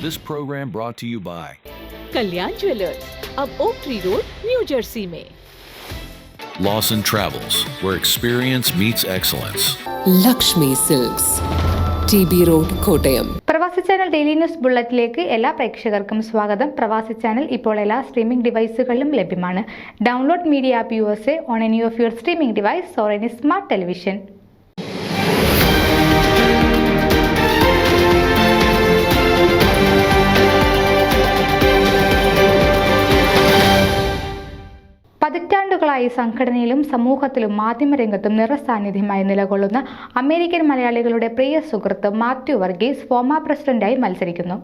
This program brought to you by Kalyan jewellers, अब oak tree road, New Jersey में। Lawson Travels, where experience meets excellence. Lakshmi silks, TB road, Kottayam. Pravasi channel daily news ബുള്ളറ്റിലേക്ക് എല്ലാ പ്രേക്ഷകർക്കും സ്വാഗതം. പ്രവാസി channel ഇപ്പോൾ എല്ലാ streaming ഡിവൈസുകളിലും ലഭ്യമാണ്. Download media app USA on any of your streaming device or any smart television. പതിറ്റാണ്ടുകളായി സംഘടനയിലും സമൂഹത്തിലും മാധ്യമരംഗത്തും നിറസാന്നിധ്യമായി നിലകൊള്ളുന്ന അമേരിക്കൻ മലയാളികളുടെ പ്രിയ സുഹൃത്ത് മാത്യു വർഗീസ് ഫോമ പ്രസിഡന്റായി മത്സരിക്കുന്നു.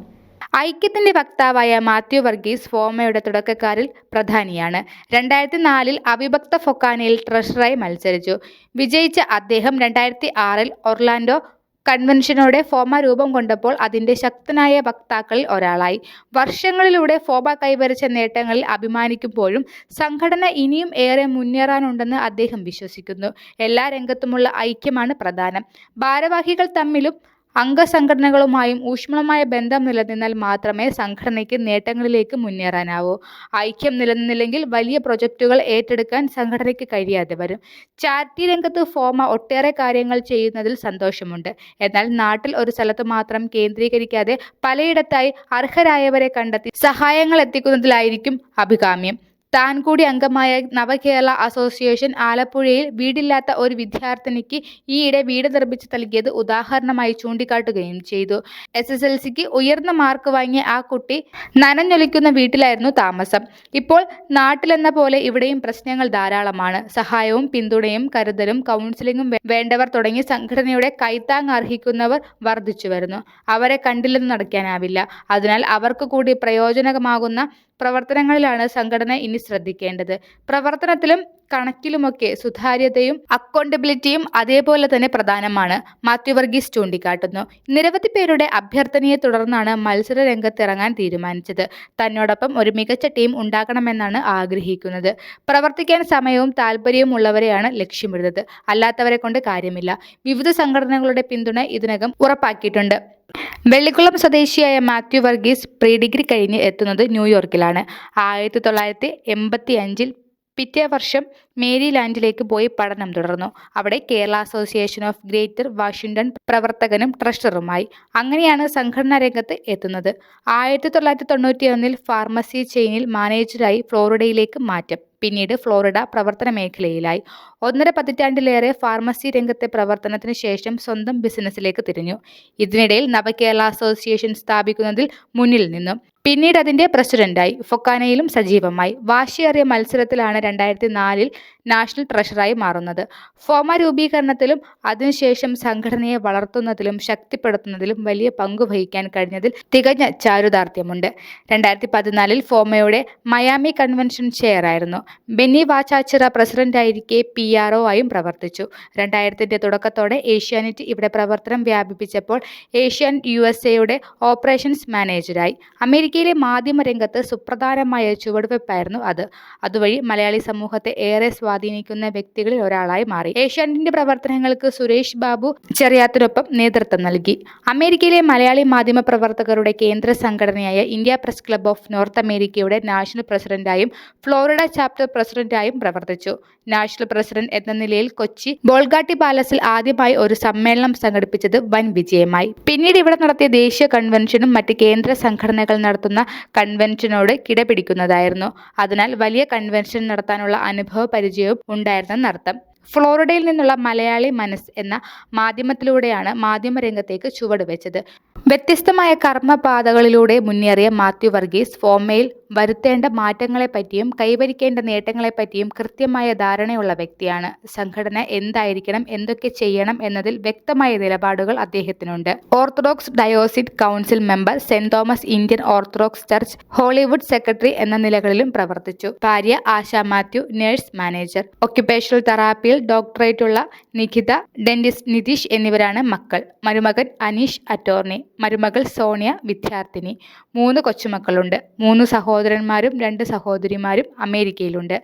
ഐക്യത്തിന്റെ വക്താവായ മാത്യു വർഗീസ് ഫോമയുടെ തുടക്കക്കാരിൽ പ്രധാനിയാണ്. 2004 അവിഭക്ത ഫൊക്കാനയിൽ ട്രഷററായി മത്സരിച്ചു. വിജയിച്ച അദ്ദേഹം 2006 ഒർലാൻഡോ കൺവെൻഷനോടെ ഫോമ രൂപം കൊണ്ടപ്പോൾ അതിന്റെ ശക്തനായ വക്താക്കളിൽ ഒരാളായി. വർഷങ്ങളിലൂടെ ഫോമ കൈവരിച്ച നേട്ടങ്ങളിൽ അഭിമാനിക്കുമ്പോഴും സംഘടന ഇനിയും ഏറെ മുന്നേറാനുണ്ടെന്ന് അദ്ദേഹം വിശ്വസിക്കുന്നു. എല്ലാ രംഗത്തുമുള്ള ഐക്യമാണ് പ്രധാനം. ഭാരവാഹികൾ തമ്മിലും അംഗസംഘടനകളുമായും ഊഷ്മളമായ ബന്ധം നിലനിന്നാൽ മാത്രമേ സംഘടനയ്ക്ക് നേട്ടങ്ങളിലേക്ക് മുന്നേറാനാവൂ. ഐക്യം നിലനിന്നില്ലെങ്കിൽ വലിയ പ്രൊജക്റ്റുകൾ ഏറ്റെടുക്കാൻ സംഘടനയ്ക്ക് കഴിയാതെ വരും. ചാരിറ്റി രംഗത്ത് ഫോമ ഒട്ടേറെ കാര്യങ്ങൾ ചെയ്യുന്നതിൽ സന്തോഷമുണ്ട്. എന്നാൽ നാട്ടിൽ ഒരു സ്ഥലത്ത് മാത്രം കേന്ദ്രീകരിക്കാതെ പലയിടത്തായി അർഹരായവരെ കണ്ടെത്തി സഹായങ്ങൾ എത്തിക്കുന്നതിലായിരിക്കും അഭികാമ്യം. താൻ കൂടി അംഗമായ നവകേരള അസോസിയേഷൻ ആലപ്പുഴയിൽ വീടില്ലാത്ത ഒരു വിദ്യാർത്ഥിനിക്ക് ഈയിടെ വീട് നിർമ്മിച്ച് നൽകിയത് ഉദാഹരണമായി ചൂണ്ടിക്കാട്ടുകയും ചെയ്തു. SSLCക്ക് ഉയർന്ന മാർക്ക് വാങ്ങിയ ആ കുട്ടി നനഞ്ഞൊലിക്കുന്ന വീട്ടിലായിരുന്നു താമസം. ഇപ്പോൾ നാട്ടിലെന്ന പോലെ ഇവിടെയും പ്രശ്നങ്ങൾ ധാരാളമാണ്. സഹായവും പിന്തുണയും കരുതലും കൗൺസിലിംഗും വേണ്ടവർ തുടങ്ങി സംഘടനയുടെ കൈത്താങ് അർഹിക്കുന്നവർ വർദ്ധിച്ചു വരുന്നു. അവരെ കണ്ടില്ലെന്ന് നടക്കാനാവില്ല. അതിനാൽ അവർക്ക് കൂടി പ്രയോജനമാകുന്ന പ്രവർത്തനങ്ങളിലാണ് സംഘടന ഇനി ശ്രദ്ധിക്കേണ്ടത്. പ്രവർത്തനത്തിലും കണക്കിലുമൊക്കെ സുതാര്യതയും അക്കൗണ്ടബിലിറ്റിയും അതേപോലെ തന്നെ പ്രധാനമാണ്, മാത്യു വർഗീസ് ചൂണ്ടിക്കാട്ടുന്നു. നിരവധി പേരുടെ അഭ്യർത്ഥനയെ തുടർന്നാണ് മത്സര രംഗത്തിറങ്ങാൻ തീരുമാനിച്ചത്. തന്നോടൊപ്പം ഒരു മികച്ച ടീം ഉണ്ടാകണമെന്നാണ് ആഗ്രഹിക്കുന്നത്. പ്രവർത്തിക്കാൻ സമയവും താല്പര്യവും ഉള്ളവരെയാണ് ലക്ഷ്യമിടുന്നത്. അല്ലാത്തവരെ കൊണ്ട് കാര്യമില്ല. വിവിധ സംഘടനകളുടെ പിന്തുണ ഇതിനകം ഉറപ്പാക്കിയിട്ടുണ്ട്. വെള്ളിക്കുളം സ്വദേശിയായ മാത്യു വർഗീസ് പ്രീ ഡിഗ്രി കഴിഞ്ഞ് എത്തുന്നത് ന്യൂയോർക്കിലാണ്. 1985 പിറ്റേ വർഷം മേരിലാൻഡിലേക്ക് പോയി പഠനം തുടർന്നു. അവിടെ Kerala association of greater Washington പ്രവർത്തകനും ട്രഷററുമായി. അങ്ങനെയാണ് സംഘടനാ രംഗത്ത് എത്തുന്നത്. 1991 ഫാർമസി ചെയിനിൽ മാനേജറായി ഫ്ലോറിഡയിലേക്ക് മാറ്റം. പിന്നീട് ഫ്ലോറിഡ പ്രവർത്തന മേഖലയിലായി. 1.5 പതിറ്റാണ്ടിലേറെ ഫാർമസി രംഗത്തെ പ്രവർത്തനത്തിന് ശേഷം സ്വന്തം ബിസിനസ്സിലേക്ക് തിരിഞ്ഞു. ഇതിനിടയിൽ നവകേരള അസോസിയേഷൻ സ്ഥാപിക്കുന്നതിൽ മുന്നിൽ നിന്നു. പിന്നീട് അതിന്റെ പ്രസിഡന്റായി. ഫൊക്കാനയിലും സജീവമായി. വാശിയേറിയ മത്സരത്തിലാണ് 2004 നാഷണൽ ട്രഷററായി മാറുന്നത്. ഫോമ രൂപീകരണത്തിലും അതിനുശേഷം സംഘടനയെ വളർത്തുന്നതിലും ശക്തിപ്പെടുത്തുന്നതിലും വലിയ പങ്കുവഹിക്കാൻ കഴിഞ്ഞതിൽ തികഞ്ഞ ചാരുതാർത്ഥ്യമുണ്ട്. 2014 ഫോമയുടെ Miami convention ചെയറായിരുന്നു. Benny Vachachira പ്രസിഡന്റായിരിക്കെ PRO ആയും പ്രവർത്തിച്ചു. 2000 തുടക്കത്തോടെ ഏഷ്യാനെറ്റ് ഇവിടെ പ്രവർത്തനം വ്യാപിപ്പിച്ചപ്പോൾ ഏഷ്യാനെറ്റ് USA ഓപ്പറേഷൻസ് മാനേജരായി. അമേരിക്കയിലെ മാധ്യമരംഗത്ത് സുപ്രധാനമായ ചുവടുവെപ്പായിരുന്നു അത്. അതുവഴി മലയാളി സമൂഹത്തെ ഏറെ സ്വാധീനിക്കുന്ന വ്യക്തികളിൽ ഒരാളായി മാറി. ഏഷ്യാനെറ്റിന്റെ പ്രവർത്തനങ്ങൾക്ക് സുരേഷ് ബാബു ചെറിയാത്തിനൊപ്പം നേതൃത്വം നൽകി. അമേരിക്കയിലെ മലയാളി മാധ്യമ പ്രവർത്തകരുടെ കേന്ദ്ര സംഘടനയായ India press club of north അമേരിക്കയുടെ നാഷണൽ പ്രസിഡന്റായും ഫ്ലോറിഡ ചാപ്റ്റർ പ്രസിഡന്റായും പ്രവർത്തിച്ചു. നാഷണൽ പ്രസിഡന്റ് എന്ന നിലയിൽ കൊച്ചി ബോൾഗാട്ടി പാലസിൽ ആദ്യമായി ഒരു സമ്മേളനം സംഘടിപ്പിച്ചത് വൻ വിജയമായി. പിന്നീട് ഇവിടെ നടത്തിയ ദേശീയ കൺവെൻഷനും മറ്റ് കേന്ദ്ര സംഘടനകൾ നടത്തുന്ന കൺവെൻഷനോട് കിടപിടിക്കുന്നതായിരുന്നു. അതിനാൽ വലിയ കൺവെൻഷൻ നടത്താനുള്ള അനുഭവ പരിചയവും ഉണ്ടായിരുന്നെന്നർത്ഥം. ഫ്ലോറിഡയിൽ നിന്നുള്ള മലയാളി മനസ് എന്ന മാധ്യമത്തിലൂടെയാണ് മാധ്യമരംഗത്തേക്ക് ചുവടുവെച്ചത്. വ്യത്യസ്തമായ കർമ്മപാതകളിലൂടെ മുന്നേറിയ മാത്യു വർഗീസ് ഫോമയിൽ വരുത്തേണ്ട മാറ്റങ്ങളെപ്പറ്റിയും കൈവരിക്കേണ്ട നേട്ടങ്ങളെപ്പറ്റിയും കൃത്യമായ ധാരണയുള്ള വ്യക്തിയാണ്. സംഘടന എന്തായിരിക്കണം, എന്തൊക്കെ ചെയ്യണം എന്നതിൽ വ്യക്തമായ നിലപാടുകൾ അദ്ദേഹത്തിനുണ്ട്. Orthodox diocese council member, Saint Thomas Indian orthodox church Hollywood secretary എന്ന നിലകളിലും പ്രവർത്തിച്ചു. ഭാര്യ Asha Mathew nurse manager. Occupational തെറാപ്പിയിൽ ഡോക്ടറേറ്റുള്ള നിഖിത, ഡെന്റിസ്റ്റ് നിതീഷ് എന്നിവരാണ് മക്കൾ. മരുമകൻ അനീഷ് അറ്റോർണി, മരുമകൾ സോണിയ വിദ്യാർത്ഥിനി. 3 കൊച്ചുമക്കളുണ്ട്. 3 സഹോദരന്മാരും 2 സഹോദരിമാരും അമേരിക്കയിലുണ്ട്.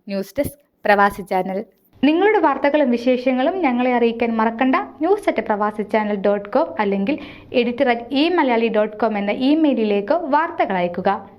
ന്യൂസ് ഡെസ്ക് പ്രവാസി ചാനൽ. നിങ്ങളുടെ വാർത്തകളും വിശേഷങ്ങളും ഞങ്ങളെ അറിയിക്കാൻ മറക്കണ്ട. news@pravasichannel.com അല്ലെങ്കിൽ editor@eMalayali.com എന്ന ഇമെയിലിലേക്ക് വാർത്തകൾ അയയ്ക്കുക.